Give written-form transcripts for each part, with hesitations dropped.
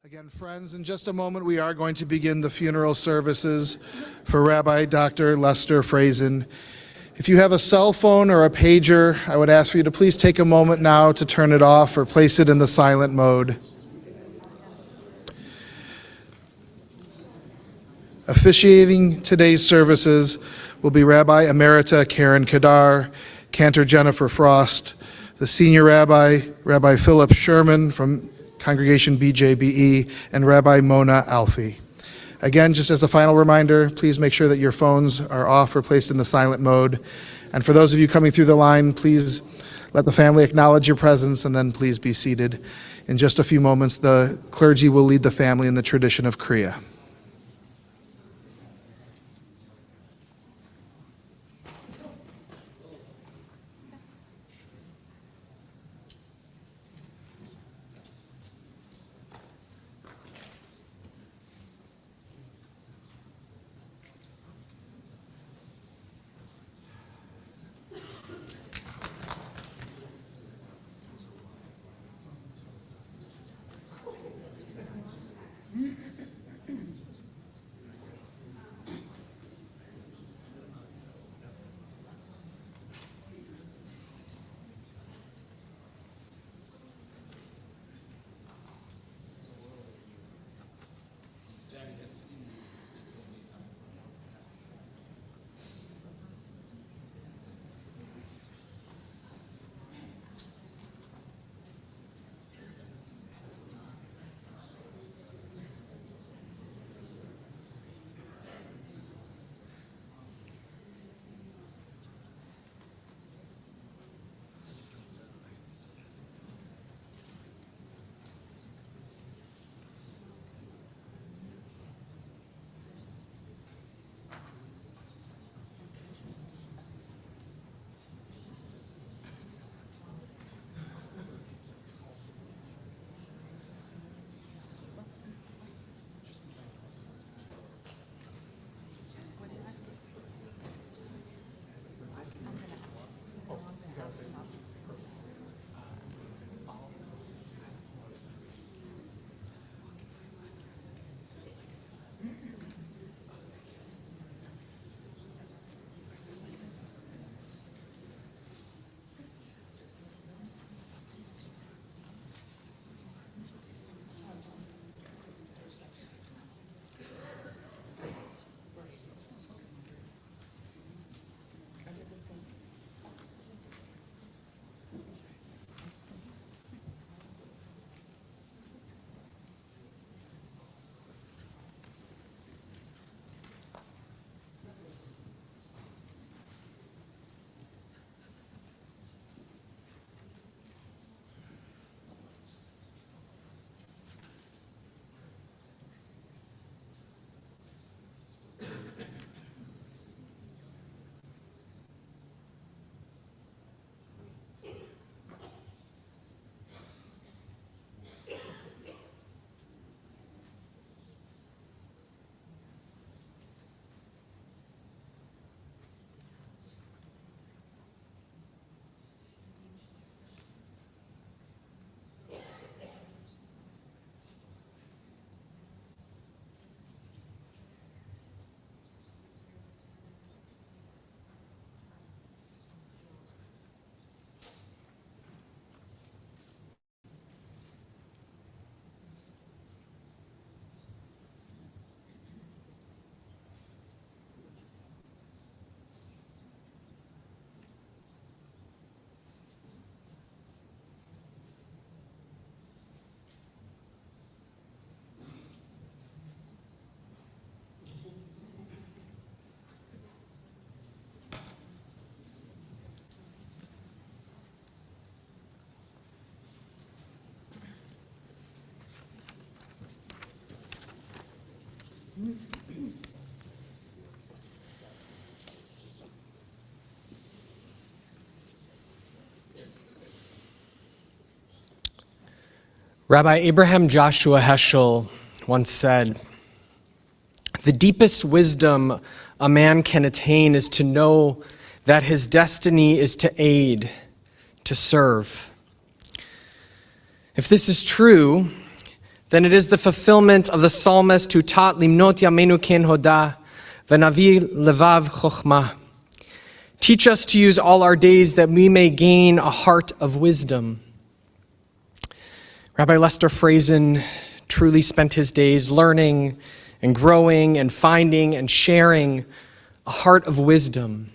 Again, friends, in just a moment we are going to begin the funeral services for Rabbi Dr. Lester Frazin. If you have a cell phone or a pager, I would ask for you to please take a moment now to turn it off or place it in the silent mode. Officiating today's services will be Rabbi Emerita Karen Kadar, Cantor Jennifer Frost, the Senior Rabbi, Rabbi Philip Sherman from Congregation BJBE, and Rabbi Mona Alfie. Again, just as a final reminder, please make sure that your phones are off or placed in the silent mode. And for those of you coming through the line, please let the family acknowledge your presence and then please be seated. In just a few moments, the clergy will lead the family in the tradition of Kriya. Rabbi Abraham Joshua Heschel once said, "The deepest wisdom a man can attain is to know that his destiny is to aid, to serve." If this is true, then it is the fulfillment of the psalmist who taught limnot yamenu ken hoda, v'navi levav chokhmah. Teach us to use all our days that we may gain a heart of wisdom. Rabbi Lester Frazin truly spent his days learning and growing and finding and sharing a heart of wisdom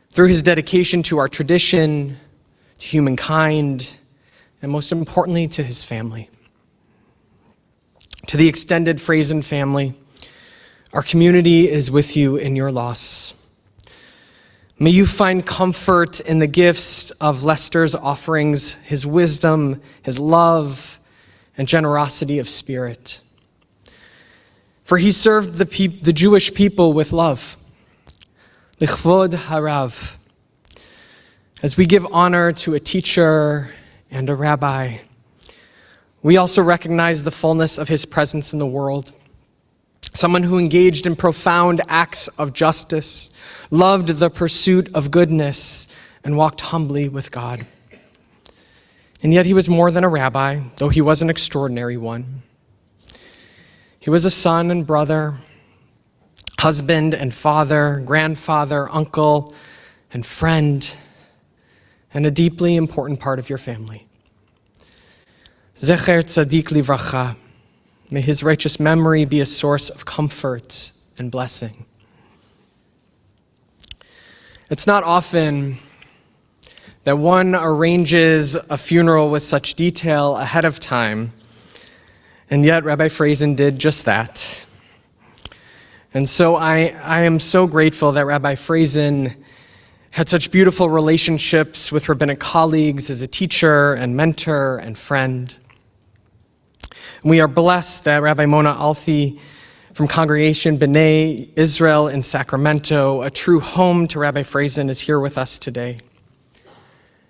through his dedication to our tradition, to humankind, and most importantly, to his family. To the extended Frazin family, our community is with you in your loss. May you find comfort in the gifts of Lester's offerings, his wisdom, his love, and generosity of spirit. For he served the Jewish people with love. Lichvod harav. As we give honor to a teacher and a rabbi, we also recognize the fullness of his presence in the world. Someone who engaged in profound acts of justice, loved the pursuit of goodness, and walked humbly with God. And yet he was more than a rabbi, though he was an extraordinary one. He was a son and brother, husband and father, grandfather, uncle, and friend, and a deeply important part of your family. Zecher tzadik livracha. May his righteous memory be a source of comfort and blessing. It's not often that one arranges a funeral with such detail ahead of time, and yet Rabbi Frazin did just that. And so I am so grateful that Rabbi Frazin had such beautiful relationships with rabbinic colleagues as a teacher and mentor and friend. We are blessed that Rabbi Mona Alfi from Congregation B'nai Israel in Sacramento, a true home to Rabbi Frazin, is here with us today.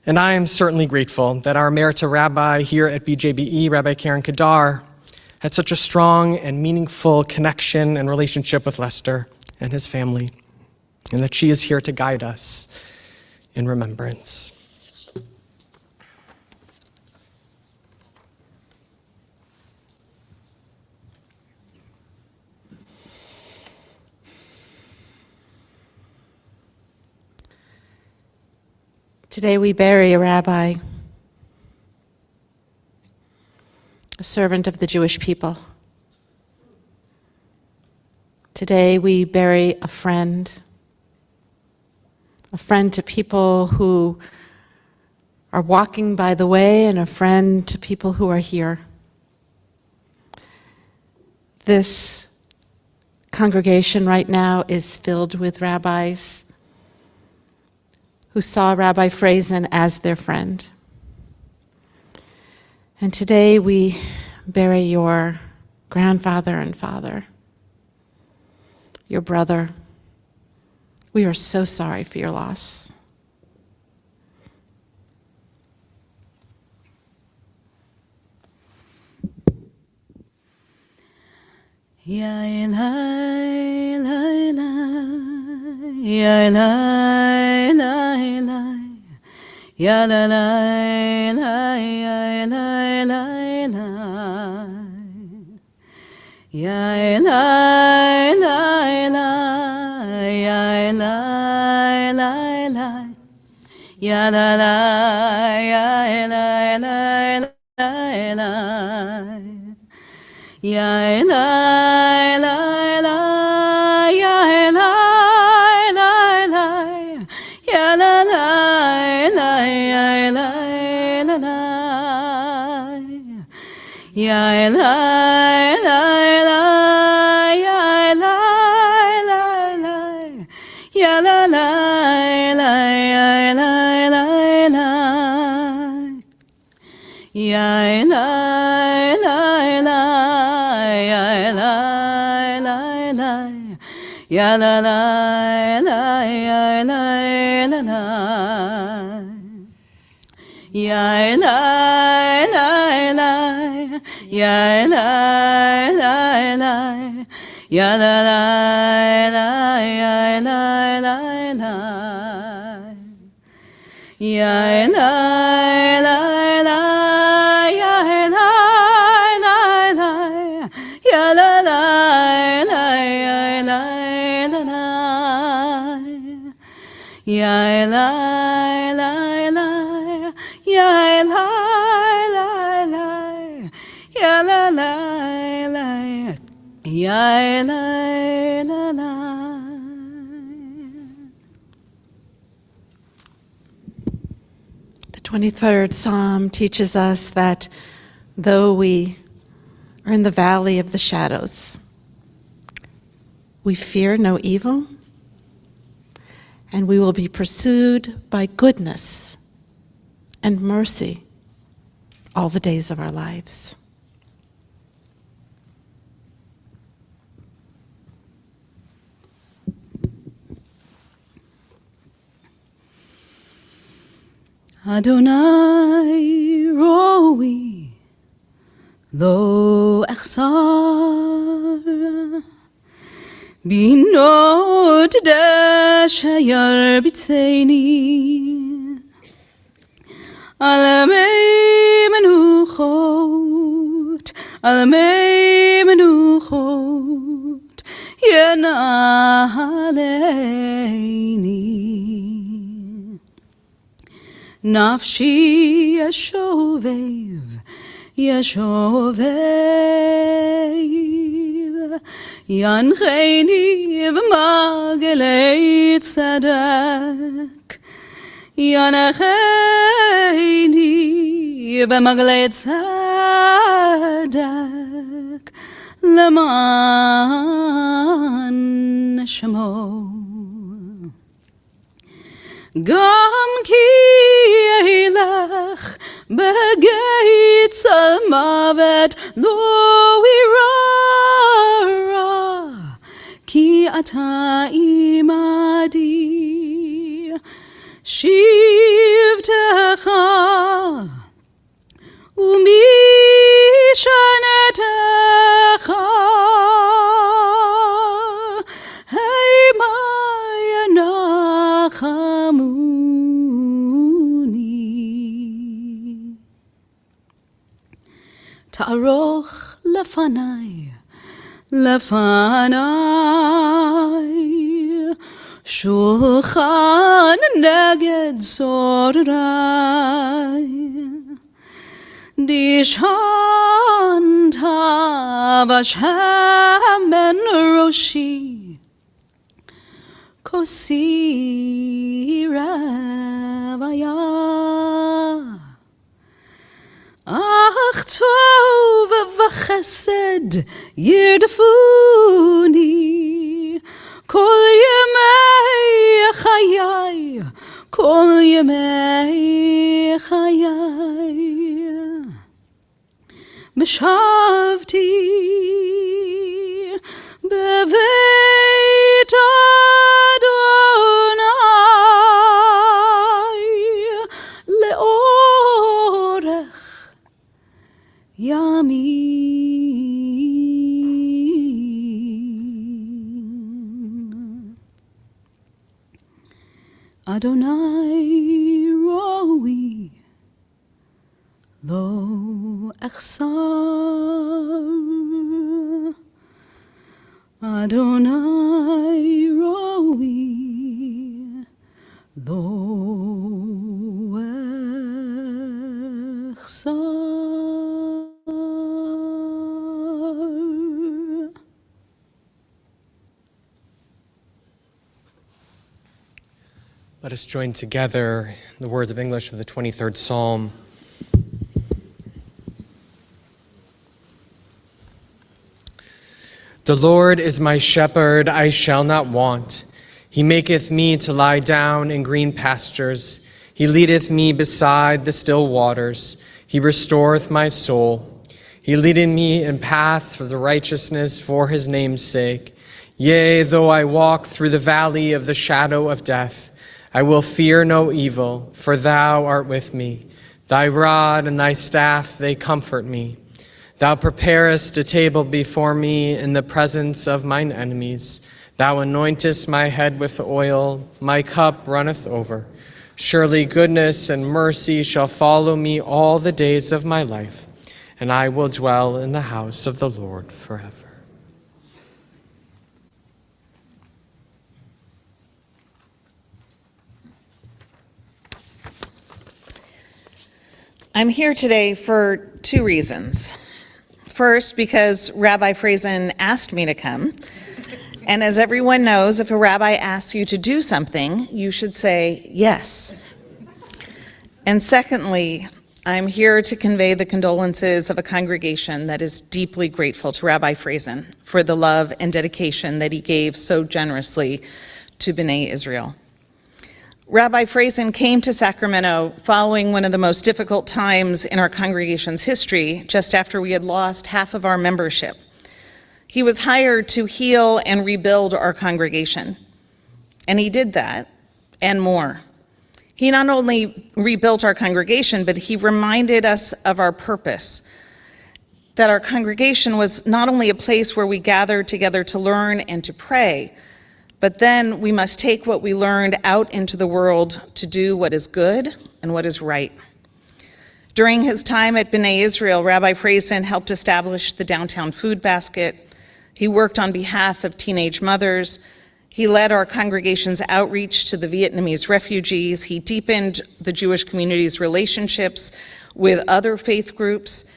And I am certainly grateful that our Emerita Rabbi here at BJBE, Rabbi Karen Kedar, had such a strong and meaningful connection and relationship with Lester and his family, and that she is here to guide us in remembrance. Today we bury a rabbi, a servant of the Jewish people. Today we bury a friend to people who are walking by the way, and a friend to people who are here. This congregation right now is filled with rabbis who saw Rabbi Frazin as their friend. And today we bury your grandfather and father, your brother. We are so sorry for your loss. Ya Elai, Elai, Elai, Ya Elai, Elai, Elai, Ya la la, Elai, Ya Elai, Elai, Elai, Ya Elai, Elai, Elai, Ya Elai, Elai, Elai, Ya la la, Ya Elai, Elai, Elai, Ya Elai, Elai, Elai, Ya Elai, Elai, Elai, Ya la la, Elai, Ya Elai, Elai, Ya Elai, Elai, Elai, Ya Elai, Elai, Elai, Ya la la, Elai, Ya Elai, Elai, Ya Elai, Elai, Elai, Ya la la, Elai, Ya Elai, Elai, Ya Elai, Elai, Ya Elai, Elai, Ya la la, Elai, Ya Elai, Elai, Ya Elai, Elai, Ya Elai, ya la la la, ya la la la, ya la la la, ya la la la. The 23rd Psalm teaches us that though we are in the valley of the shadows, we fear no evil, and we will be pursued by goodness and mercy all the days of our lives. Adonai roi lo echsar bino tedashayar bitseni alamei menuchot yanaleini nafshi yashovev yancheni v'magelei tzadak yanacheni v'magelei tzadak leman shemo gam ki elach begeit al mavet lo irara ki ata imadi shivtecha umishanetecha heima yanachamuni ta'aroch lefanai shulchan neged sorai dishanta vashem roshi kosi ravaya ach tov v'chesed yirdafuni kol yemei chayai Beshavti beveit Adonai leorech yamim. Adonai roi lo echsar Adonai roi lo echsar. Let us join together in the words of English of the 23rd Psalm. The Lord is my shepherd, I shall not want. He maketh me to lie down in green pastures. He leadeth me beside the still waters. He restoreth my soul. He leadeth me in path for the righteousness for his name's sake. Yea, though I walk through the valley of the shadow of death, I will fear no evil, for thou art with me. Thy rod and thy staff, they comfort me. Thou preparest a table before me in the presence of mine enemies. Thou anointest my head with oil, my cup runneth over. Surely goodness and mercy shall follow me all the days of my life, and I will dwell in the house of the Lord forever. I'm here today for two reasons. First, because Rabbi Frazin asked me to come. And as everyone knows, if a rabbi asks you to do something, you should say yes. And secondly, I'm here to convey the condolences of a congregation that is deeply grateful to Rabbi Frazin for the love and dedication that he gave so generously to B'nai Israel. Rabbi Frazin came to Sacramento following one of the most difficult times in our congregation's history, just after we had lost half of our membership. He was hired to heal and rebuild our congregation, and he did that and more. He not only rebuilt our congregation, but he reminded us of our purpose, that our congregation was not only a place where we gathered together to learn and to pray, but then we must take what we learned out into the world to do what is good and what is right. During his time at B'nai Israel, Rabbi Frazin helped establish the downtown food basket. He worked on behalf of teenage mothers. He led our congregation's outreach to the Vietnamese refugees. He deepened the Jewish community's relationships with other faith groups.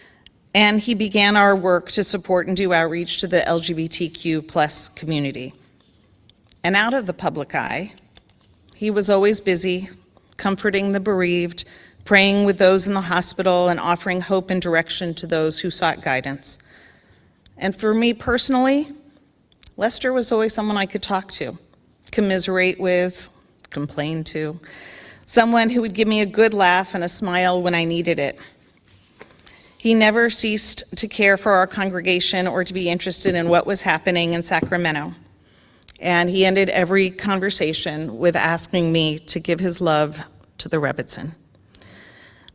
And he began our work to support and do outreach to the LGBTQ plus community. And out of the public eye, he was always busy comforting the bereaved, praying with those in the hospital, and offering hope and direction to those who sought guidance. And for me personally, Lester was always someone I could talk to, commiserate with, complain to, someone who would give me a good laugh and a smile when I needed it. He never ceased to care for our congregation or to be interested in what was happening in Sacramento. And he ended every conversation with asking me to give his love to the Rebbitzin.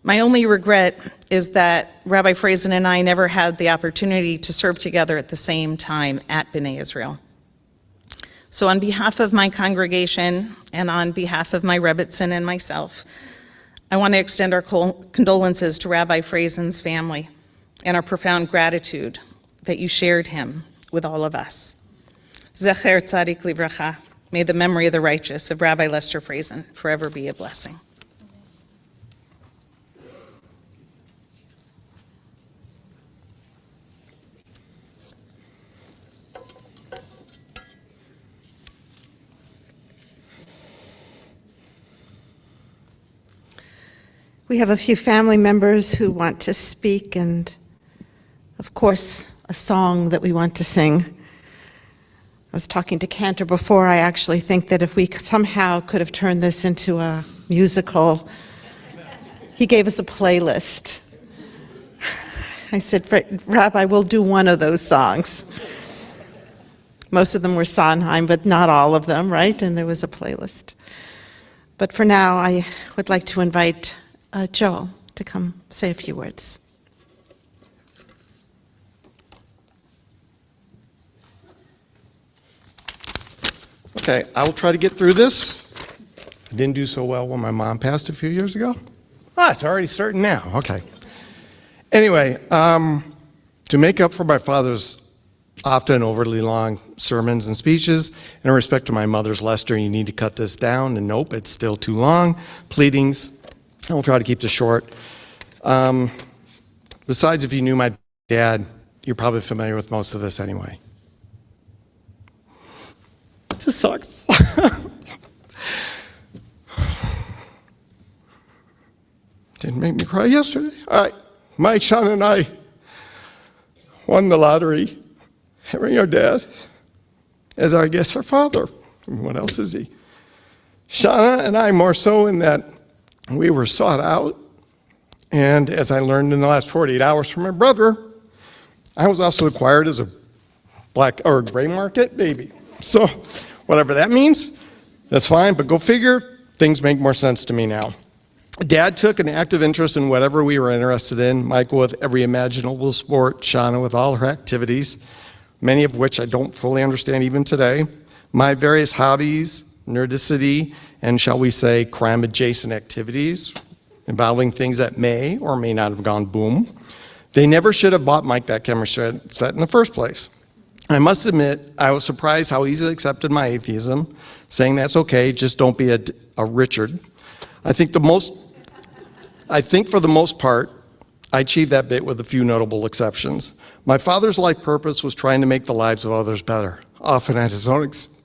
My only regret is that Rabbi Frazin and I never had the opportunity to serve together at the same time at B'nai Israel. So on behalf of my congregation and on behalf of my Rebbitzin and myself, I want to extend our condolences to Rabbi Frazin's family and our profound gratitude that you shared him with all of us. Zecher Tzadik Livracha, may the memory of the righteous of Rabbi Lester Frazin forever be a blessing. We have a few family members who want to speak, and of course, a song that we want to sing. I was talking to Cantor before. I actually think that if we somehow could have turned this into a musical, he gave us a playlist. I said, Rabbi, we'll do one of those songs. Most of them were Sondheim, but not all of them, right? And there was a playlist. But for now, I would like to invite Joel to come say a few words. Okay, I will try to get through this. I didn't do so well when my mom passed a few years ago. It's already starting now. Okay. Anyway, to make up for my father's often overly long sermons and speeches, and in respect to my mother's, Lester, you need to cut this down, and nope, it's still too long. Pleadings, I'll try to keep this short. Besides, if you knew my dad, you're probably familiar with most of this anyway. This sucks. Didn't make me cry yesterday. All right, Mike, Sean, and I won the lottery, having our dad as, I guess, our father. What else is he? Shauna and I more so in that we were sought out, and as I learned in the last 48 hours from my brother, I was also acquired as a black or gray market baby. So whatever that means, that's fine, but go figure, things make more sense to me now. Dad took an active interest in whatever we were interested in, Michael with every imaginable sport, Shauna with all her activities, many of which I don't fully understand even today, my various hobbies, nerdicity, and shall we say crime-adjacent activities involving things that may or may not have gone boom. They never should have bought Mike that camera set in the first place. I must admit, I was surprised how easily accepted my atheism, saying that's okay, just don't be a Richard. I think for the most part, I achieved that bit with a few notable exceptions. My father's life purpose was trying to make the lives of others better, often at his own expense.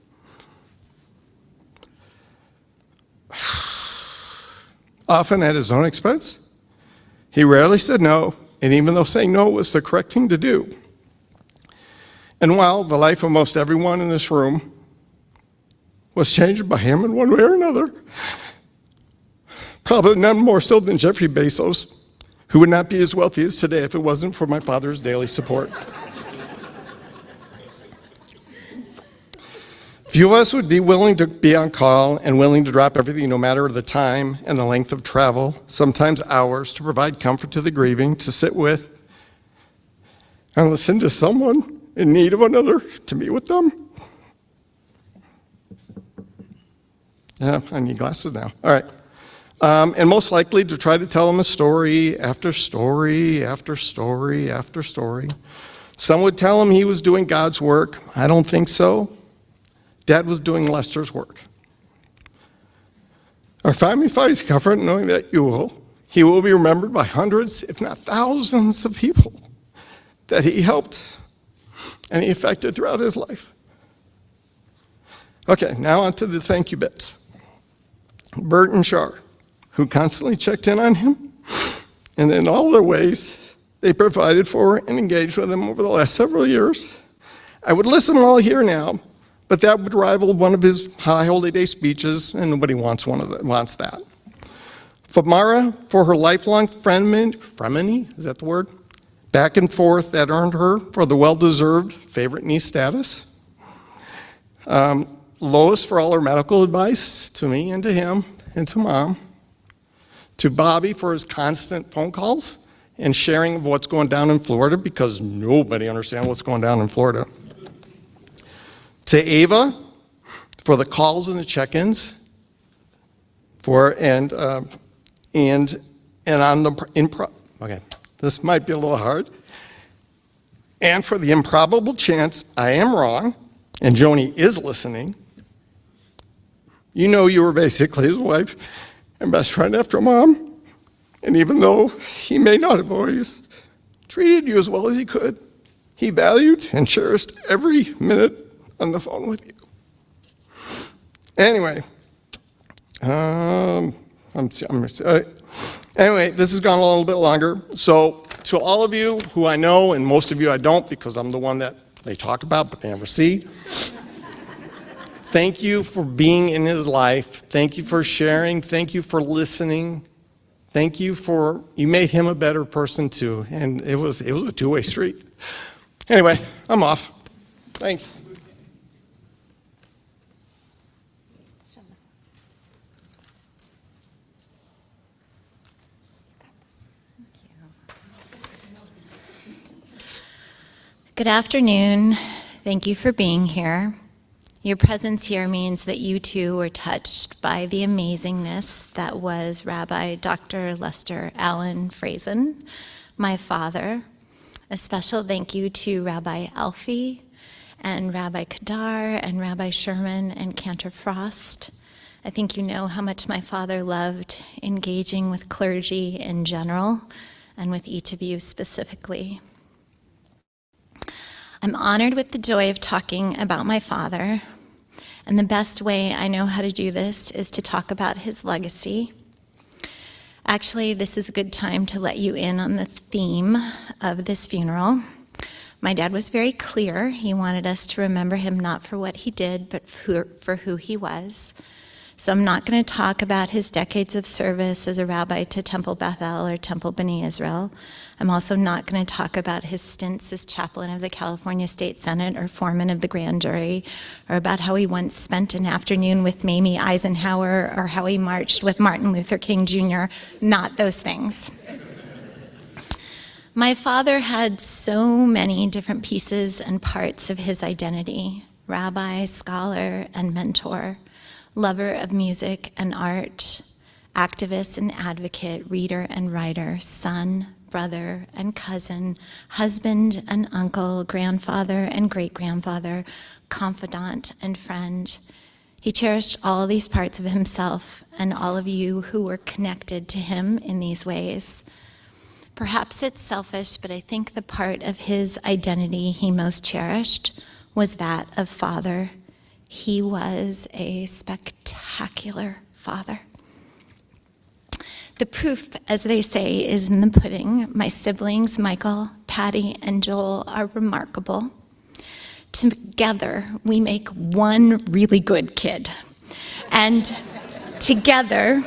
He rarely said no, and even though saying no was the correct thing to do. And while the life of most everyone in this room was changed by him in one way or another, probably none more so than Jeffrey Bezos, who would not be as wealthy as today if it wasn't for my father's daily support. Few of us would be willing to be on call and willing to drop everything, no matter the time and the length of travel, sometimes hours, to provide comfort to the grieving, to sit with and listen to someone in need of another, to meet with them. Yeah, I need glasses now. All right. And most likely to try to tell them a story after story after story after story. Some would tell him he was doing God's work. I don't think so. Dad was doing Lester's work. Our family finds comfort knowing that he will be remembered by hundreds, if not thousands of people that he helped and he affected throughout his life. Okay, now on to the thank you bits. Bert and Char, who constantly checked in on him, and in all their ways, they provided for and engaged with him over the last several years. I would list them all here now, but that would rival one of his high holy day speeches, and nobody wants that. Famara, for her lifelong frenemy, is that the word? Back and forth that earned her for the well-deserved favorite niece status. Lois for all her medical advice to me and to him and to Mom. To Bobby for his constant phone calls and sharing of what's going down in Florida, because nobody understands what's going down in Florida. To Ava for the calls and the check-ins, and on the okay, this might be a little hard. And for the improbable chance I am wrong, and Joni is listening. You know you were basically his wife and best friend after Mom. And even though he may not have always treated you as well as he could, he valued and cherished every minute on the phone with you. Anyway, anyway, this has gone a little bit longer. So to all of you who I know, and most of you I don't, because I'm the one that they talk about but they never see. Thank you for being in his life. Thank you for sharing. Thank you for listening. Thank you you made him a better person too. And it was a two-way street. Anyway, I'm off. Thanks. Good afternoon. Thank you for being here. Your presence here means that you too were touched by the amazingness that was Rabbi Dr. Lester Allen Frazin, my father. A special thank you to Rabbi Alfie and Rabbi Kadar and Rabbi Sherman and Cantor Frost. I think you know how much my father loved engaging with clergy in general and with each of you specifically. I'm honored with the joy of talking about my father, and the best way I know how to do this is to talk about his legacy. Actually, this is a good time to let you in on the theme of this funeral. My dad was very clear. He wanted us to remember him not for what he did, but for who he was. So I'm not going to talk about his decades of service as a rabbi to Temple Bethel or Temple B'nai Israel. I'm also not going to talk about his stints as chaplain of the California State Senate or foreman of the grand jury, or about how he once spent an afternoon with Mamie Eisenhower, or how he marched with Martin Luther King Jr. Not those things. My father had so many different pieces and parts of his identity: rabbi, scholar, and mentor, lover of music and art, activist and advocate, reader and writer, son, brother and cousin, husband and uncle, grandfather and great-grandfather, confidant and friend. He cherished all these parts of himself and all of you who were connected to him in these ways. Perhaps it's selfish, but I think the part of his identity he most cherished was that of father. He was a spectacular father. The proof, as they say, is in the pudding. My siblings, Michael, Patty, and Joel, are remarkable. Together, we make one really good kid. And together,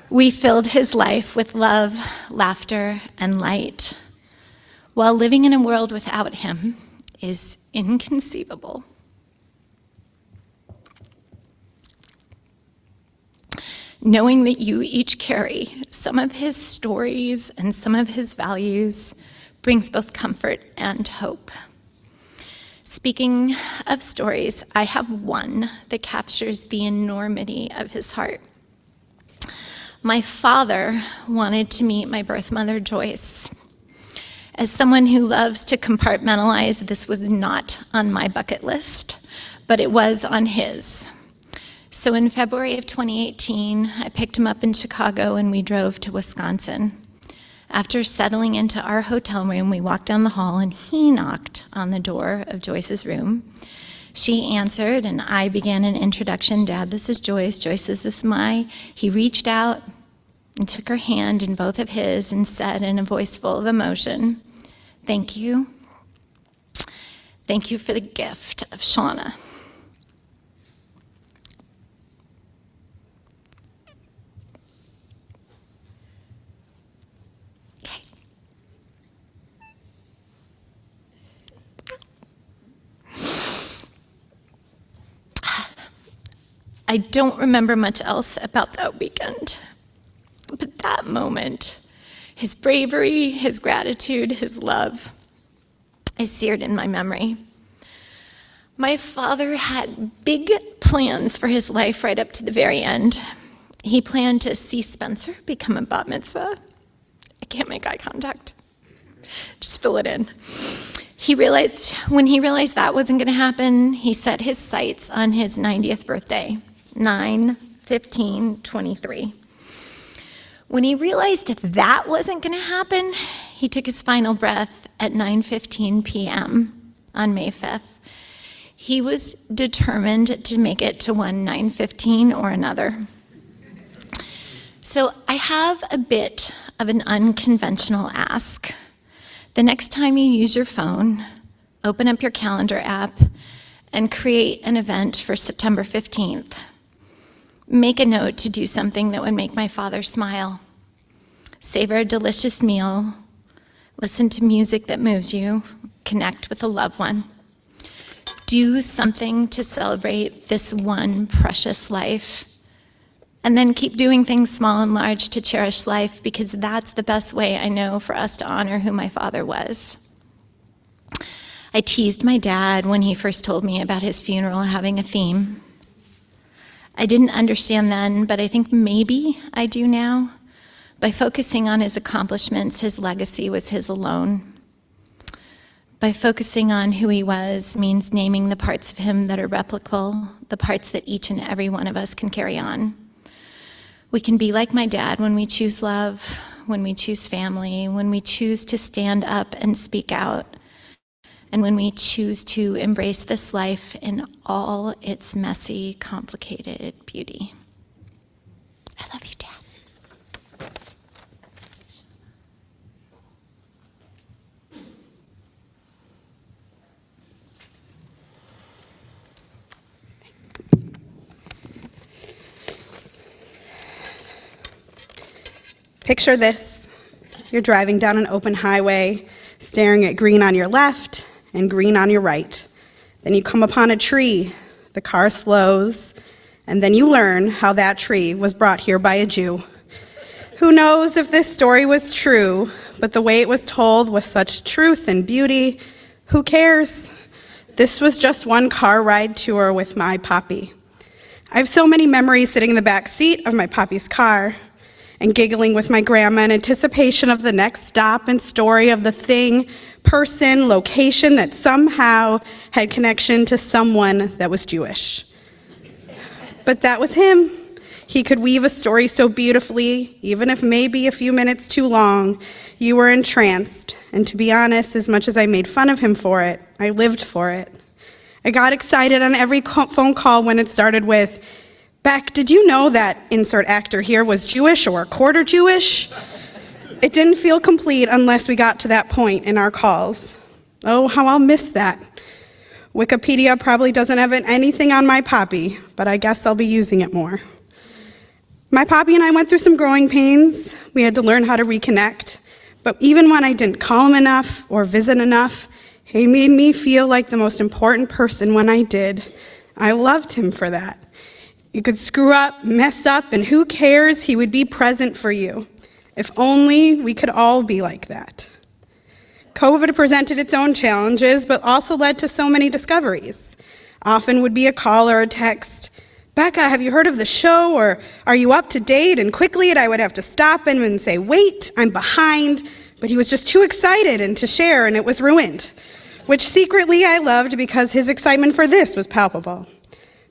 we filled his life with love, laughter, and light. While living in a world without him is inconceivable. Knowing that you each carry some of his stories and some of his values brings both comfort and hope. Speaking of stories, I have one that captures the enormity of his heart. My father wanted to meet my birth mother, Joyce. As someone who loves to compartmentalize, this was not on my bucket list, but it was on his. So in February of 2018, I picked him up in Chicago and we drove to Wisconsin. After settling into our hotel room, we walked down the hall and he knocked on the door of Joyce's room. She answered and I began an introduction. Dad, this is Joyce. Joyce, this is Mai. He reached out and took her hand in both of his and said in a voice full of emotion, "Thank you. Thank you for the gift of Shauna." I don't remember much else about that weekend, but that moment, his bravery, his gratitude, his love, is seared in my memory. My father had big plans for his life right up to the very end. He planned to see Spencer become a bat mitzvah. I can't make eye contact. Just fill it in. When he realized that wasn't going to happen, he set his sights on his 90th birthday. 9/15/23. When he realized that wasn't going to happen, he took his final breath at 9:15 p.m. on May 5th. He was determined to make it to one 9:15 or another. So I have a bit of an unconventional ask. The next time you use your phone, open up your calendar app and create an event for September 15th. Make a note to do something that would make my father smile. Savor a delicious meal. Listen to music that moves you. Connect with a loved one. Do something to celebrate this one precious life. And then keep doing things small and large to cherish life, because that's the best way I know for us to honor who my father was. I teased my dad when he first told me about his funeral having a theme. I didn't understand then, but I think maybe I do now. By focusing on his accomplishments, his legacy was his alone. By focusing on who he was means naming the parts of him that are replicable, the parts that each and every one of us can carry on. We can be like my dad when we choose love, when we choose family, when we choose to stand up and speak out, and when we choose to embrace this life in all its messy, complicated beauty. I love you, Dad. Picture this. You're driving down an open highway, staring at green on your left and green on your right. Then you come upon a tree. The car slows, and then you learn how that tree was brought here by a Jew. Who knows if this story was true, but the way it was told with such truth and beauty, who cares? This was just one car ride tour with my poppy. I have so many memories sitting in the back seat of my poppy's car and giggling with my grandma in anticipation of the next stop and story of the thing, person, location that somehow had connection to someone that was Jewish. But that was him. He could weave a story so beautifully, even if maybe a few minutes too long. You were entranced, and to be honest, as much as I made fun of him for it, I lived for it. I got excited on every phone call when it started with, "Beck, did you know that insert actor here was Jewish or quarter Jewish?" It didn't feel complete unless we got to that point in our calls. Oh, how I'll miss that. Wikipedia probably doesn't have anything on my poppy, but I guess I'll be using it more. My poppy and I went through some growing pains. We had to learn how to reconnect. But even when I didn't call him enough or visit enough, he made me feel like the most important person when I did. I loved him for that. You could screw up, mess up, and who cares? He would be present for you. If only we could all be like that. COVID presented its own challenges, but also led to so many discoveries. Often would be a call or a text, "Becca, have you heard of the show?" Or "Are you up to date?" And quickly I would have to stop him and say, "Wait, I'm behind." But he was just too excited and to share, and it was ruined, which secretly I loved because his excitement for this was palpable.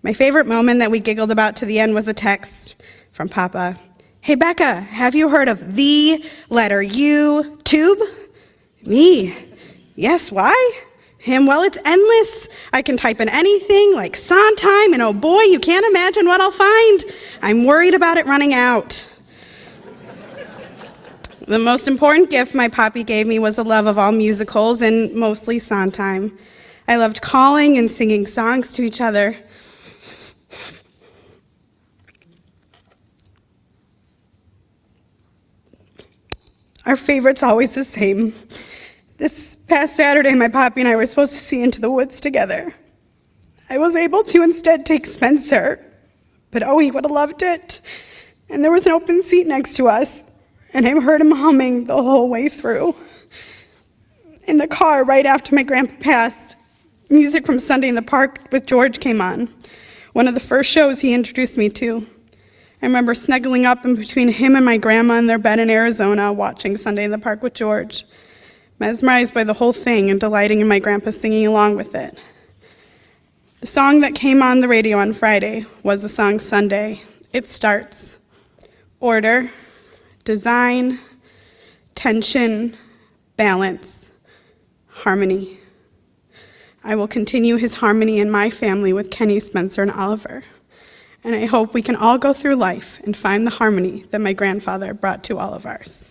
My favorite moment that we giggled about to the end was a text from Papa. "Hey, Becca, have you heard of the letter U tube?" Me? "Yes, why?" Him? "Well, it's endless. I can type in anything like Sondheim, and oh boy, you can't imagine what I'll find. I'm worried about it running out." The most important gift my poppy gave me was a love of all musicals, and mostly Sondheim. I loved calling and singing songs to each other. Our favorite's always the same. This past Saturday, my poppy and I were supposed to see Into the Woods together. I was able to instead take Spencer, but oh, he would have loved it. And there was an open seat next to us, and I heard him humming the whole way through. In the car, right after my grandpa passed, music from Sunday in the Park with George came on, one of the first shows he introduced me to. I remember snuggling up in between him and my grandma in their bed in Arizona, watching Sunday in the Park with George, mesmerized by the whole thing and delighting in my grandpa singing along with it. The song that came on the radio on Friday was the song Sunday. It starts, order, design, tension, balance, harmony. I will continue his harmony in my family with Kenny, Spencer, and Oliver. And I hope we can all go through life and find the harmony that my grandfather brought to all of ours.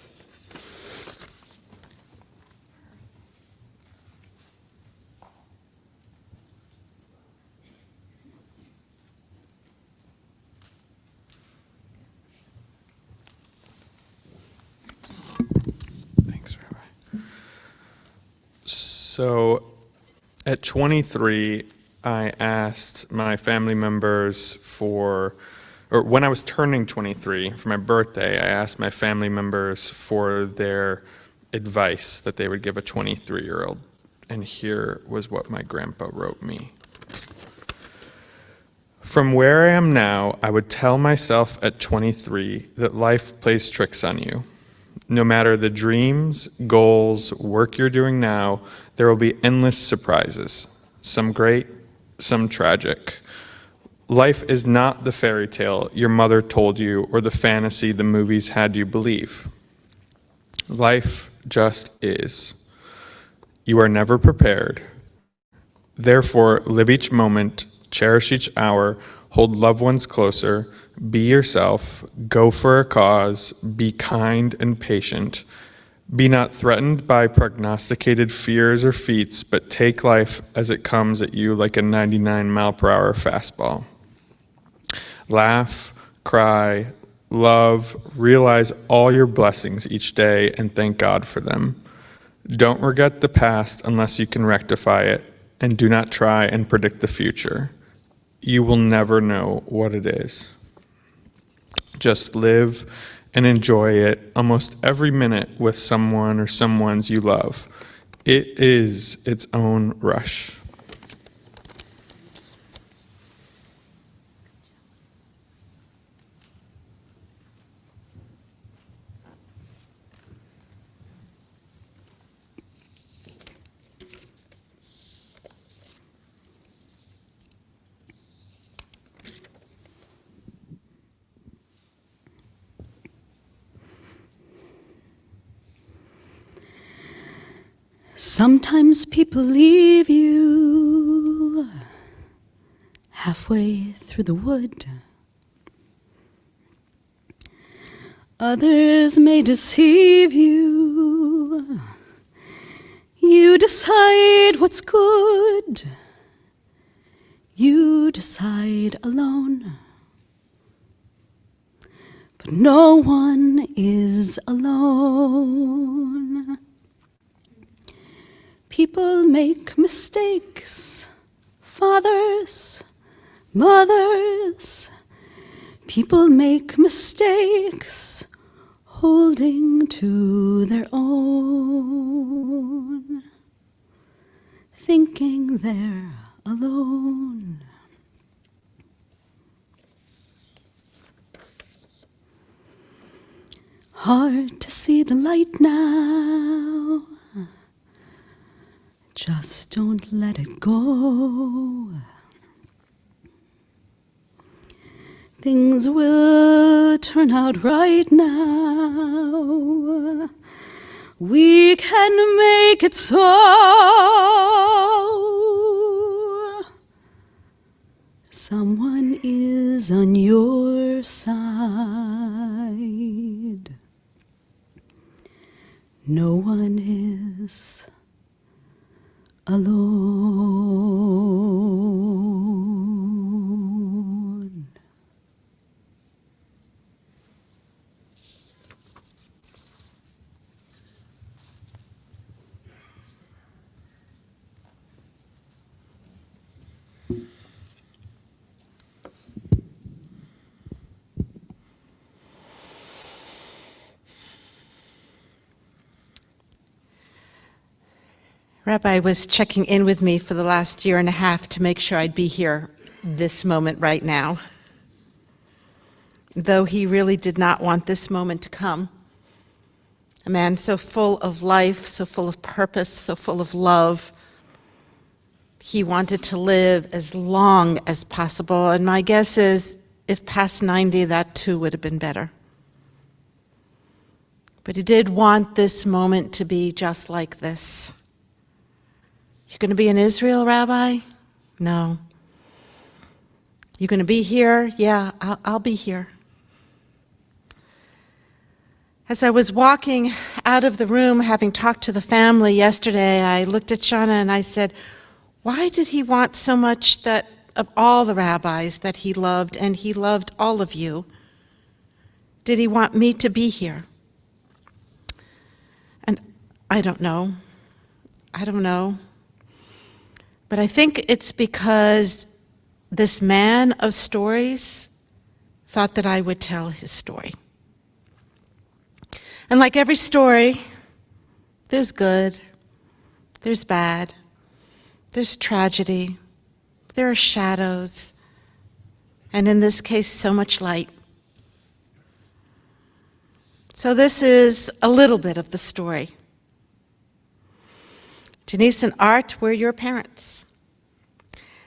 Thanks, Rabbi. So at 23, I asked my family members when I was turning 23, for my birthday, I asked my family members for their advice that they would give a 23-year-old. And here was what my grandpa wrote me. "From where I am now, I would tell myself at 23 that life plays tricks on you. No matter the dreams, goals, work you're doing now, there will be endless surprises, some great, some tragic. Life is not the fairy tale your mother told you or the fantasy the movies had you believe. Life just is. You are never prepared. Therefore, live each moment, cherish each hour, hold loved ones closer, be yourself, go for a cause, be kind and patient. Be not threatened by prognosticated fears or feats, but take life as it comes at you like a 99-mile-per-hour fastball. Laugh, cry, love, realize all your blessings each day and thank God for them. Don't regret the past unless you can rectify it, and do not try and predict the future. You will never know what it is. Just live and enjoy it almost every minute with someone or someones you love. It is its own rush." Sometimes people leave you halfway through the wood. Others may deceive you. You decide what's good. You decide alone. But no one is alone. People make mistakes. Fathers, mothers. People make mistakes holding to their own, thinking they're alone. Hard to see the light now. Just don't let it go. Things will turn out right now. We can make it so. Someone is on your side. No one is alone. Rabbi was checking in with me for the last year and a half to make sure I'd be here this moment right now. Though he really did not want this moment to come. A man so full of life, so full of purpose, so full of love. He wanted to live as long as possible, and my guess is if past 90, that too would have been better. But he did want this moment to be just like this. You're going to be in Israel, Rabbi? No. You're going to be here? Yeah, I'll be here. As I was walking out of the room, having talked to the family yesterday, I looked at Shauna and I said, why did he want so much that of all the rabbis that he loved, and he loved all of you, did he want me to be here? And I don't know. But I think it's because this man of stories thought that I would tell his story. And like every story, there's good, there's bad, there's tragedy, there are shadows, and in this case, so much light. So this is a little bit of the story. Janice and Art were your parents.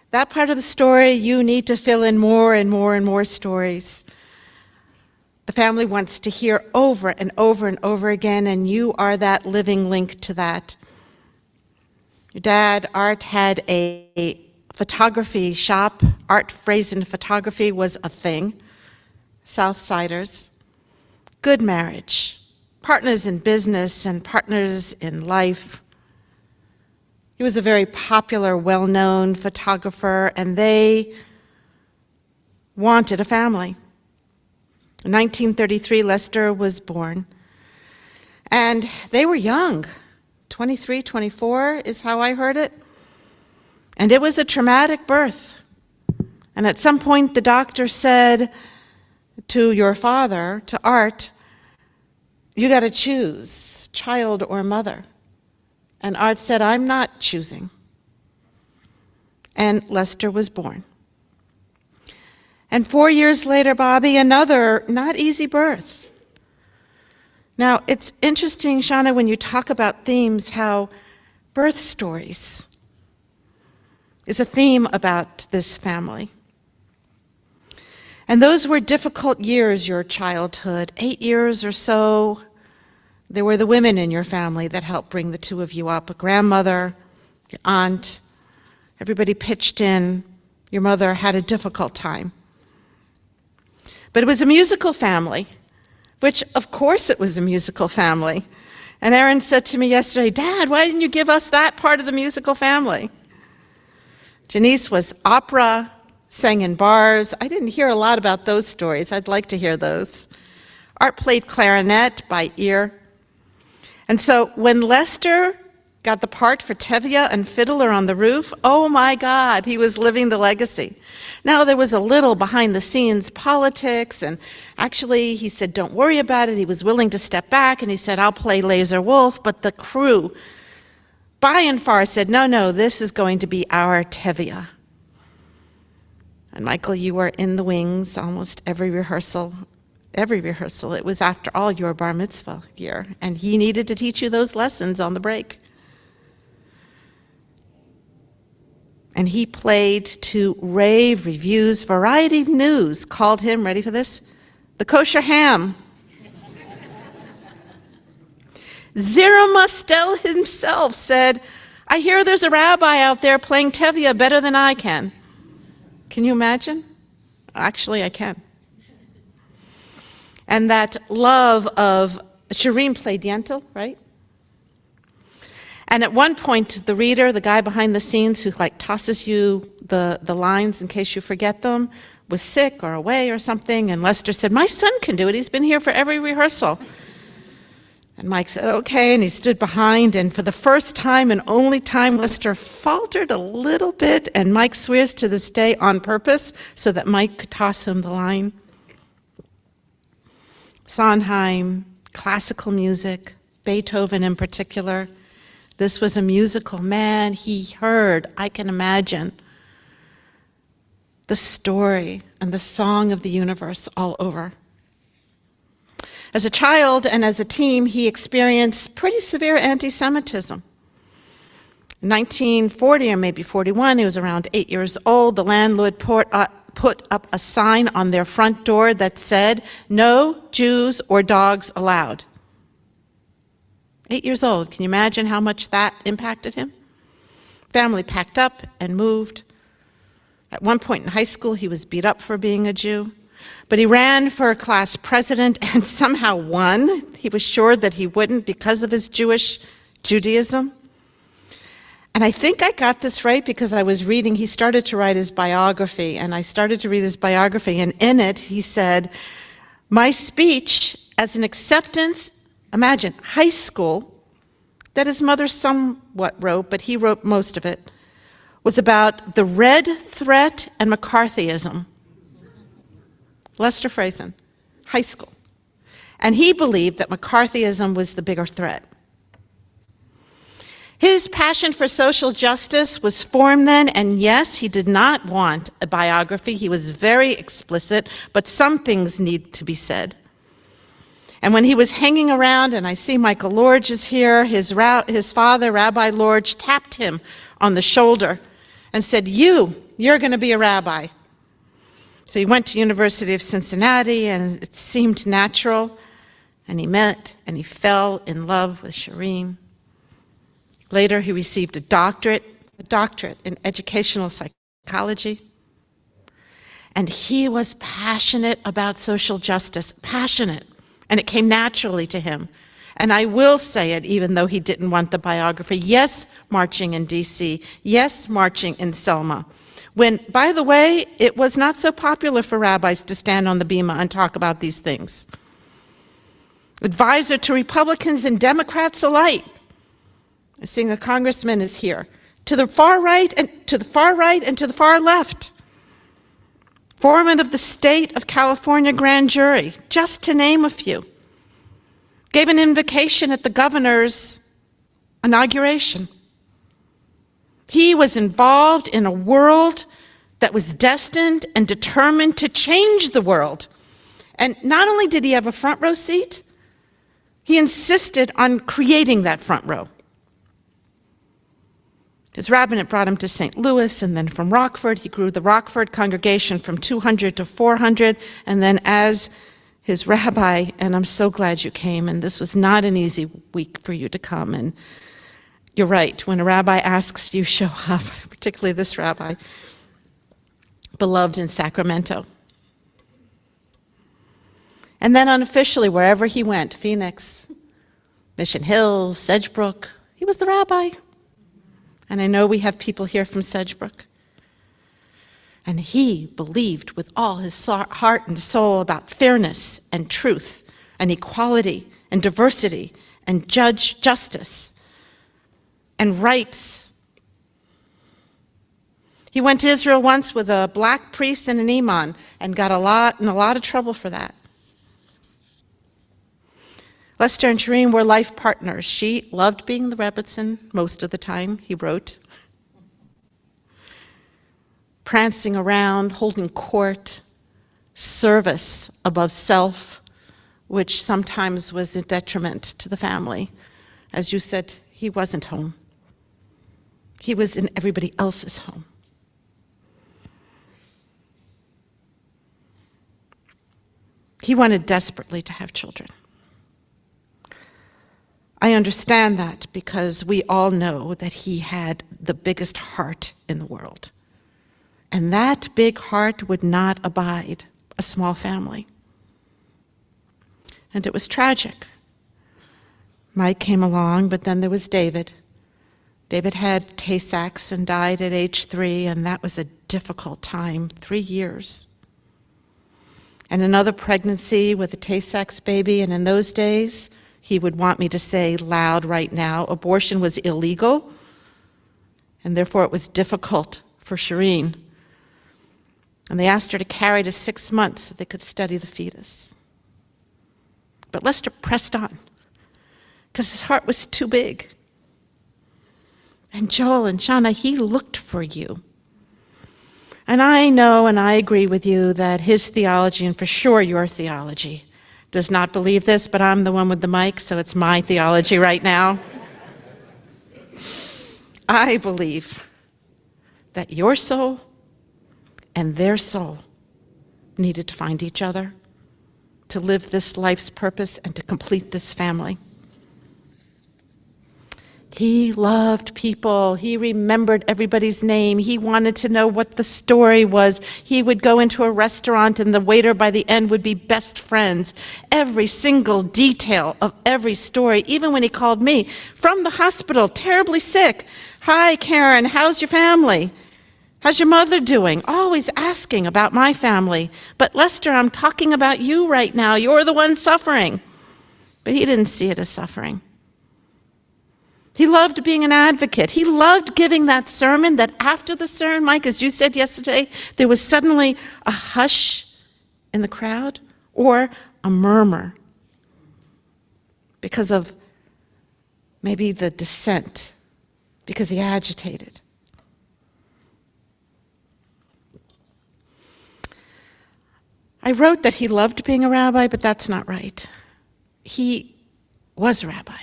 That part of the story, you need to fill in more and more and more stories. The family wants to hear over and over and over again, and you are that living link to that. Your dad, Art, had a photography shop. Art Frazin photography was a thing. Southsiders. Good marriage. Partners in business and partners in life. He was a very popular, well-known photographer, and they wanted a family. In 1933, Lester was born, and they were young. 23, 24 is how I heard it. And it was a traumatic birth. And at some point, the doctor said to your father, to Art, you got to choose, child or mother. And Art said, I'm not choosing. And Lester was born. And 4 years later, Bobby, another not easy birth. Now, it's interesting, Shauna, when you talk about themes, how birth stories is a theme about this family. And those were difficult years, your childhood, 8 years or so. There were the women in your family that helped bring the two of you up, a grandmother, your aunt. Everybody pitched in. Your mother had a difficult time. But it was a musical family, which of course it was a musical family. And Aaron said to me yesterday, Dad, why didn't you give us that part of the musical family? Janice was opera, sang in bars. I didn't hear a lot about those stories. I'd like to hear those. Art played clarinet by ear. And so when Lester got the part for Tevye and Fiddler on the Roof, oh my God, he was living the legacy. Now there was a little behind the scenes politics, and actually he said, don't worry about it. He was willing to step back, and he said, I'll play Laser Wolf, but the crew, by and far, said, no, this is going to be our Tevye. And Michael, you were in the wings almost every rehearsal. It was, after all, your bar mitzvah year, and he needed to teach you those lessons on the break. And he played to rave reviews. Variety News called him, ready for this, the kosher ham. Zero Mustel himself said, I hear there's a rabbi out there playing Tevye better than I can. Can you imagine? Actually, I can. And that love of, Shireen played Yentl, right? And at one point, the reader, the guy behind the scenes who like tosses you the lines in case you forget them, was sick or away or something, and Lester said, my son can do it, he's been here for every rehearsal. And Mike said, okay, and he stood behind, and for the first time and only time, Lester faltered a little bit, and Mike swears to this day on purpose so that Mike could toss him the line. Sondheim, classical music, Beethoven in particular. This was a musical man. He heard, I can imagine, the story and the song of the universe all over. As a child and as a teen, he experienced pretty severe anti-Semitism. In 1940 or maybe 41, he was around 8 years old, the landlord put up a sign on their front door that said, no Jews or dogs allowed. 8 years old, can you imagine how much that impacted him? Family packed up and moved. At one point in high school, he was beat up for being a Jew, but he ran for class president and somehow won. He was sure that he wouldn't because of his Judaism. And I think I got this right because I was reading, he started to write his biography, and I started to read his biography, and in it he said, my speech as an acceptance, imagine, high school, that his mother somewhat wrote, but he wrote most of it, was about the red threat and McCarthyism. Lester Frazin, high school. And he believed that McCarthyism was the bigger threat. His passion for social justice was formed then, and yes, he did not want a biography. He was very explicit, but some things need to be said. And when he was hanging around, and I see Michael Lorge is here, his father, Rabbi Lorge, tapped him on the shoulder and said, you're going to be a rabbi. So he went to University of Cincinnati, and it seemed natural, and he met and he fell in love with Shireen. Later, he received a doctorate in educational psychology. And he was passionate about social justice, passionate, and it came naturally to him. And I will say it, even though he didn't want the biography. Yes, marching in DC. Yes, marching in Selma. When, by the way, it was not so popular for rabbis to stand on the bima and talk about these things. Advisor to Republicans and Democrats alike. I'm seeing a congressman is here. To the far right and to the far right and to the far left. Foreman of the state of California grand jury, just to name a few. Gave an invocation at the governor's inauguration. He was involved in a world that was destined and determined to change the world. And not only did he have a front row seat, he insisted on creating that front row. His rabbinate brought him to St. Louis, and then from Rockford, he grew the Rockford congregation from 200 to 400, and then as his rabbi, and I'm so glad you came, and this was not an easy week for you to come. And you're right, when a rabbi asks you, show up, particularly this rabbi, beloved in Sacramento. And then unofficially, wherever he went, Phoenix, Mission Hills, Sedgebrook, he was the rabbi. And I know we have people here from Sedgebrook. And he believed with all his heart and soul about fairness and truth and equality and diversity and justice and rights. He went to Israel once with a black priest and an imam and got in a lot of trouble for that. Lester and Shireen were life partners. She loved being the Rebbitzin most of the time, he wrote. Prancing around, holding court, service above self, which sometimes was a detriment to the family. As you said, he wasn't home. He was in everybody else's home. He wanted desperately to have children. I understand that because we all know that he had the biggest heart in the world. And that big heart would not abide a small family. And it was tragic. Mike came along, but then there was David. David had Tay-Sachs and died at age 3, and that was a difficult time, 3 years. And another pregnancy with a Tay-Sachs baby, and in those days, he would want me to say loud right now, abortion was illegal, and therefore it was difficult for Shireen. And they asked her to carry to 6 months so they could study the fetus. But Lester pressed on, because his heart was too big. And Joel and Shauna, he looked for you. And I know and I agree with you that his theology, and for sure your theology, does not believe this, but I'm the one with the mic, so it's my theology right now. I believe that your soul and their soul needed to find each other, to live this life's purpose and to complete this family. He loved people. He remembered everybody's name. He wanted to know what the story was. He would go into a restaurant and the waiter by the end would be best friends. Every single detail of every story, even when he called me from the hospital, terribly sick. Hi, Karen, how's your family? How's your mother doing? Always asking about my family. But Lester, I'm talking about you right now. You're the one suffering. But he didn't see it as suffering. He loved being an advocate. He loved giving that sermon that after the sermon, Mike, as you said yesterday, there was suddenly a hush in the crowd or a murmur because of maybe the dissent, because he agitated. I wrote that he loved being a rabbi, but that's not right. He was a rabbi.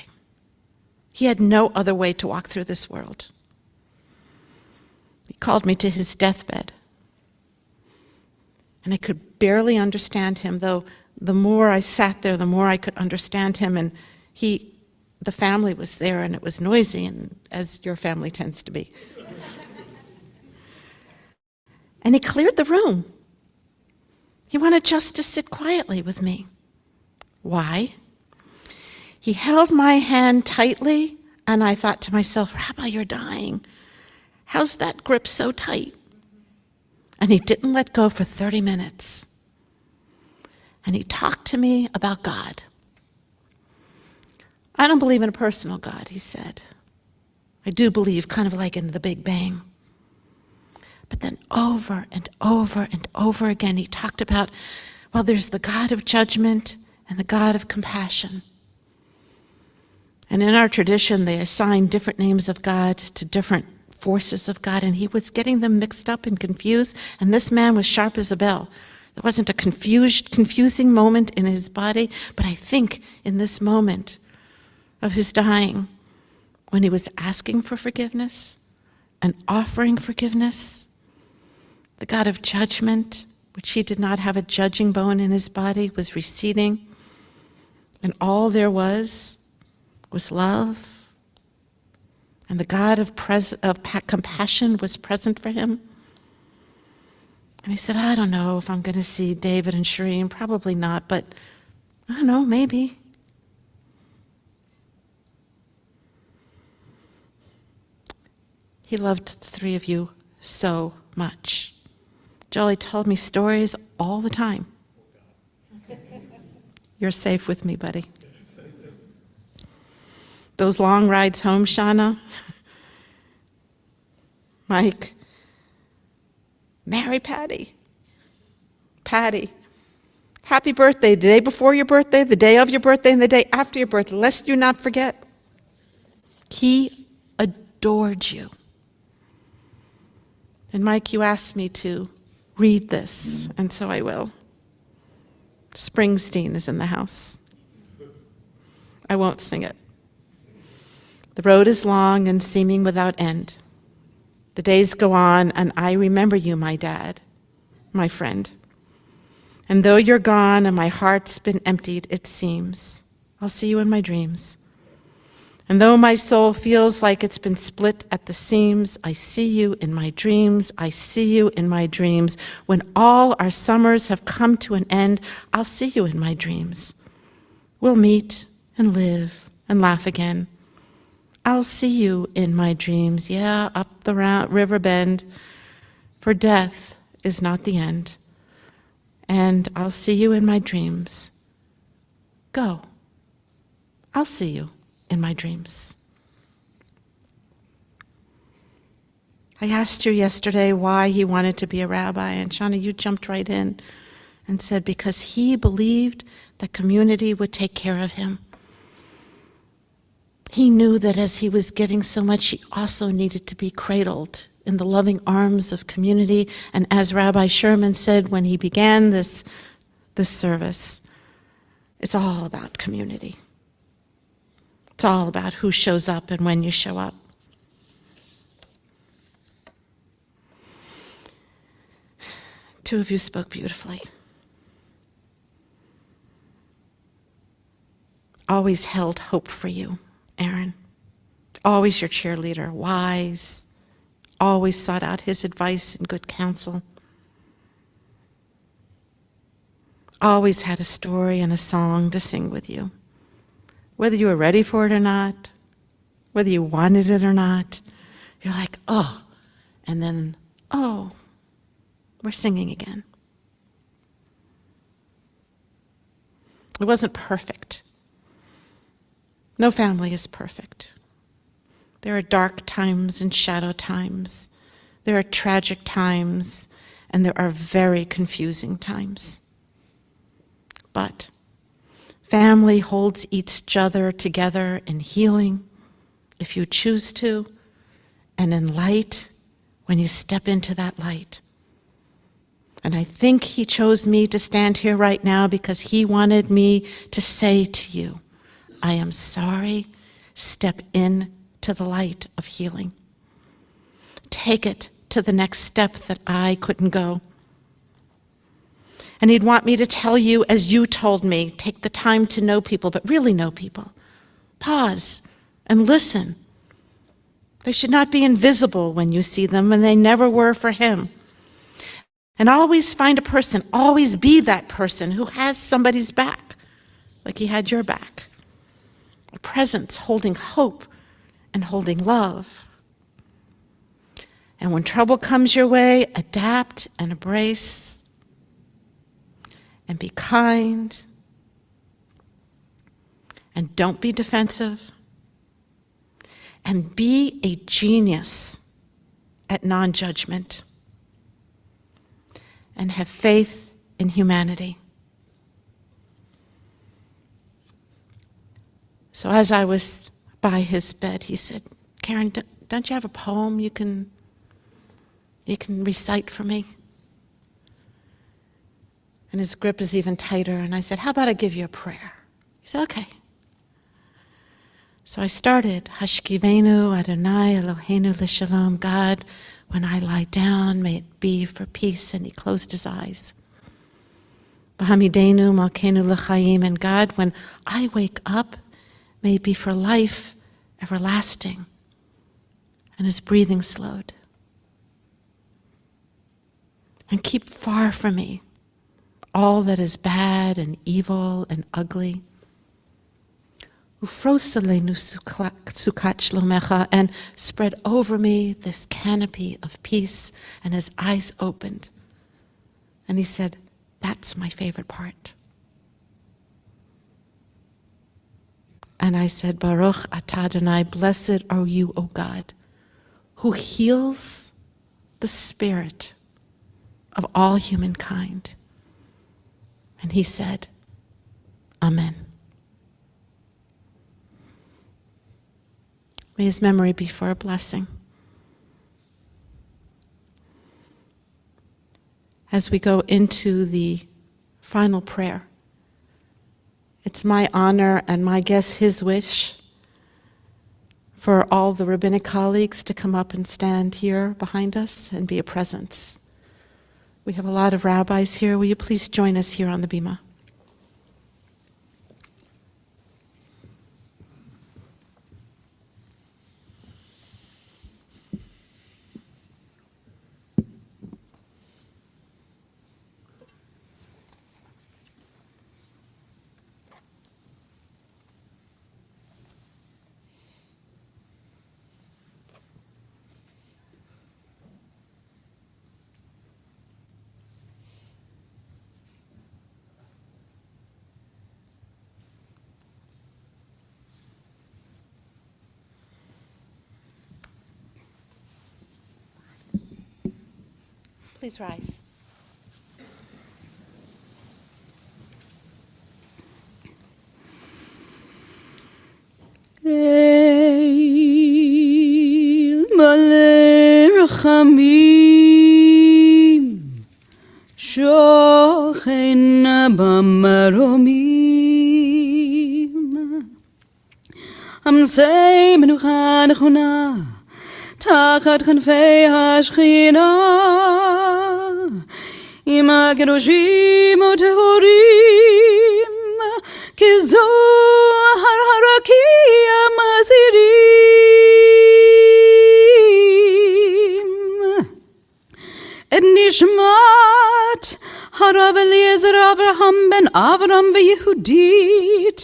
He had no other way to walk through this world. He called me to his deathbed. And I could barely understand him, though the more I sat there, the more I could understand him. And the family was there, and it was noisy, and as your family tends to be. And he cleared the room. He wanted just to sit quietly with me. Why? He held my hand tightly, and I thought to myself, Rabbi, you're dying. How's that grip so tight? And he didn't let go for 30 minutes. And he talked to me about God. I don't believe in a personal God, he said. I do believe kind of like in the Big Bang. But then over and over and over again, he talked about, well, there's the God of judgment and the God of compassion. And in our tradition, they assign different names of God to different forces of God, and he was getting them mixed up and confused, and this man was sharp as a bell. There wasn't a confusing moment in his body, but I think in this moment of his dying, when he was asking for forgiveness and offering forgiveness, the God of judgment which he did not have a judging bone in his body, was receding, and all there was love, and the God of compassion was present for him. And he said, I don't know if I'm going to see David and Shireen, probably not, but I don't know, maybe. He loved the three of you so much. Jolie told me stories all the time. You're safe with me, buddy. Those long rides home, Shauna, Mike, Mary Patty, happy birthday, the day before your birthday, the day of your birthday, and the day after your birthday, lest you not forget. He adored you. And Mike, you asked me to read this, and so I will. Springsteen is in the house. I won't sing it. The road is long and seeming without end. The days go on, and I remember you, my dad, my friend. And though you're gone and my heart's been emptied, it seems, I'll see you in my dreams. And though my soul feels like it's been split at the seams, I see you in my dreams, I see you in my dreams. When all our summers have come to an end, I'll see you in my dreams. We'll meet and live and laugh again. I'll see you in my dreams, yeah, up the river bend, for death is not the end. And I'll see you in my dreams. Go. I'll see you in my dreams. I asked you yesterday why he wanted to be a rabbi, and Shauna, you jumped right in and said because he believed that community would take care of him. He knew that as he was giving so much, he also needed to be cradled in the loving arms of community. And as Rabbi Sherman said when he began this service, it's all about community. It's all about who shows up and when you show up. Two of you spoke beautifully. Always held hope for you, Aaron. Always your cheerleader, wise. Always sought out his advice and good counsel. Always had a story and a song to sing with you. Whether you were ready for it or not, whether you wanted it or not, you're like, oh, and then, oh, we're singing again. It wasn't perfect. No family is perfect. There are dark times and shadow times. There are tragic times, and there are very confusing times. But family holds each other together in healing, if you choose to, and in light, when you step into that light. And I think he chose me to stand here right now because he wanted me to say to you, I am sorry, step in to the light of healing. Take it to the next step that I couldn't go. And he'd want me to tell you, as you told me, take the time to know people, but really know people. Pause and listen. They should not be invisible when you see them, and they never were for him. And always find a person, always be that person who has somebody's back, like he had your back. A presence holding hope and holding love. And when trouble comes your way, adapt and embrace. And be kind, and don't be defensive, and be a genius at non-judgment, and have faith in humanity. So as I was by his bed, he said, Karen, don't you have a poem you can recite for me? And his grip is even tighter. And I said, how about I give you a prayer? He said, okay. So I started, Hashkivenu Adonai Eloheinu L'Shalom. God, When I lie down, may it be for peace. And he closed his eyes. B'hamidenu malkeinu l'chaim. And God, when I wake up, may it be for life everlasting. And his breathing slowed. And keep far from me all that is bad and evil and ugly. Ufrosalenu sukat shlomecha, and spread over me this canopy of peace. And his eyes opened. And he said, that's my favorite part. And I said, Baruch atah Adonai, blessed are you, O God, who heals the spirit of all humankind. And he said, Amen. May his memory be for a blessing. As we go into the final prayer, it's my honor and my guess his wish for all the rabbinic colleagues to come up and stand here behind us and be a presence. We have a lot of rabbis here. Will you please join us here on the bima? Please rise. El male rachamim, shochen b'maromim, amsei menucha nechona, tachat khanfei hashchina, im hakedoshim utehorim, kezohar harakim azirim, et nishmat harav Eliezer Avraham ben Avram v'Yehudit,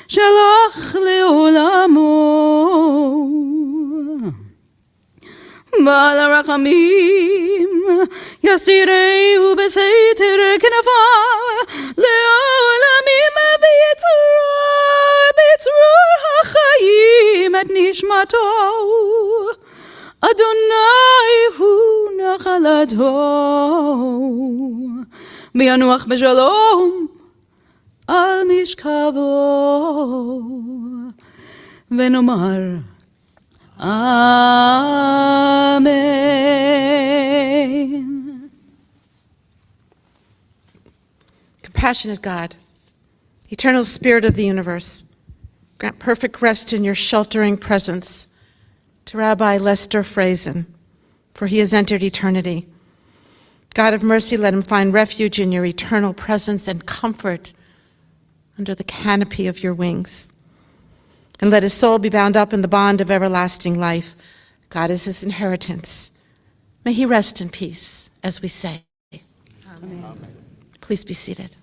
shalach leolamo. Ba'al harachamim yastireu b'seiter knafav le'olamim b'yitzror hachayim et nishmato Adonai hu nachalato bi'anuach b'shalom al mishkavo v'nomar Amen. Compassionate God, eternal Spirit of the universe, grant perfect rest in your sheltering presence to Rabbi Lester Frazin, for he has entered eternity. God of mercy, let him find refuge in your eternal presence and comfort under the canopy of your wings. And let his soul be bound up in the bond of everlasting life. God is his inheritance. May he rest in peace, as we say. Amen. Please be seated.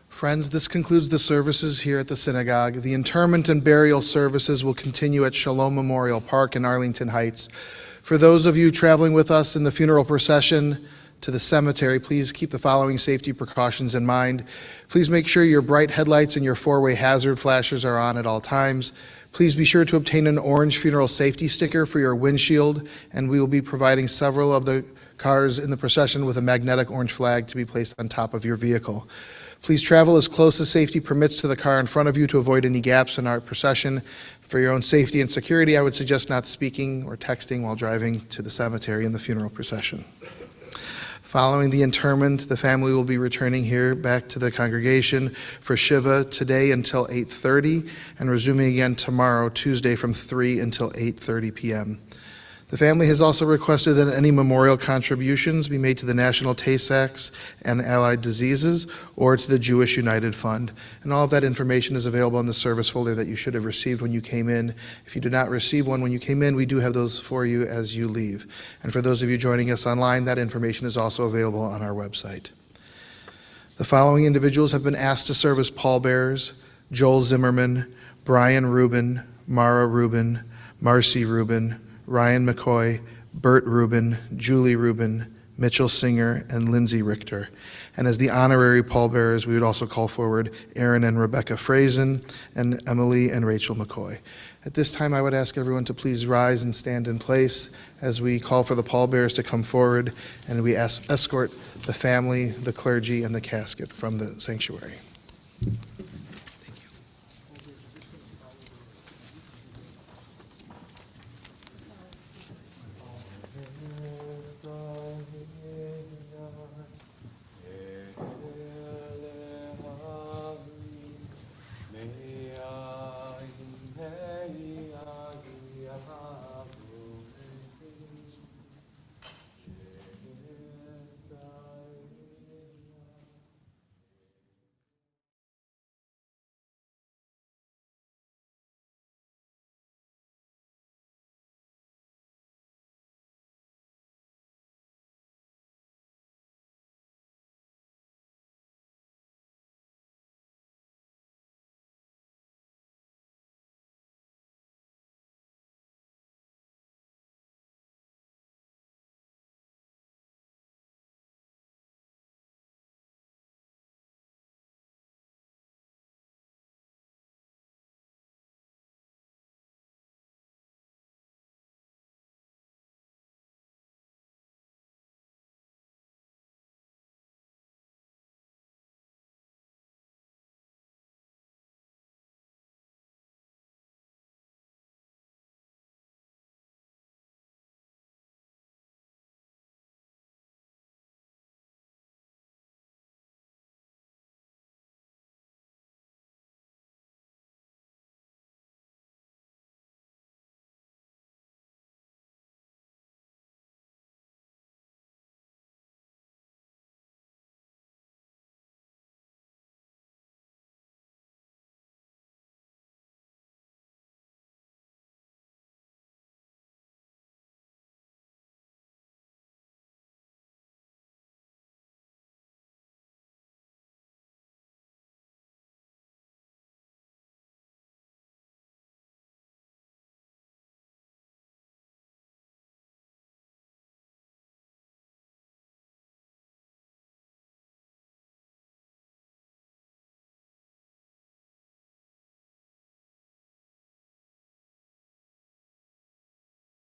Friends, this concludes the services here at the synagogue. The interment and burial services will continue at Shalom Memorial Park in Arlington Heights. For those of you traveling with us in the funeral procession to the cemetery, please keep the following safety precautions in mind. Please make sure your bright headlights and your four-way hazard flashers are on at all times. Please be sure to obtain an orange funeral safety sticker for your windshield, and we will be providing several of the cars in the procession with a magnetic orange flag to be placed on top of your vehicle. Please travel as close as safety permits to the car in front of you to avoid any gaps in our procession. For your own safety and security, I would suggest not speaking or texting while driving to the cemetery in the funeral procession. Following the interment, the family will be returning here back to the congregation for Shiva today until 8:30 and resuming again tomorrow, Tuesday, from 3 until 8:30 p.m. The family has also requested that any memorial contributions be made to the National Tay-Sachs and Allied Diseases or to the Jewish United Fund. And all of that information is available in the service folder that you should have received when you came in. If you did not receive one when you came in, we do have those for you as you leave. And for those of you joining us online, that information is also available on our website. The following individuals have been asked to serve as pallbearers: Joel Zimmerman, Brian Rubin, Mara Rubin, Marcy Rubin, Ryan McCoy, Bert Rubin, Julie Rubin, Mitchell Singer, and Lindsay Richter. And as the honorary pallbearers, we would also call forward Aaron and Rebecca Frazin and Emily and Rachel McCoy. At this time, I would ask everyone to please rise and stand in place as we call for the pallbearers to come forward and we escort the family, the clergy, and the casket from the sanctuary.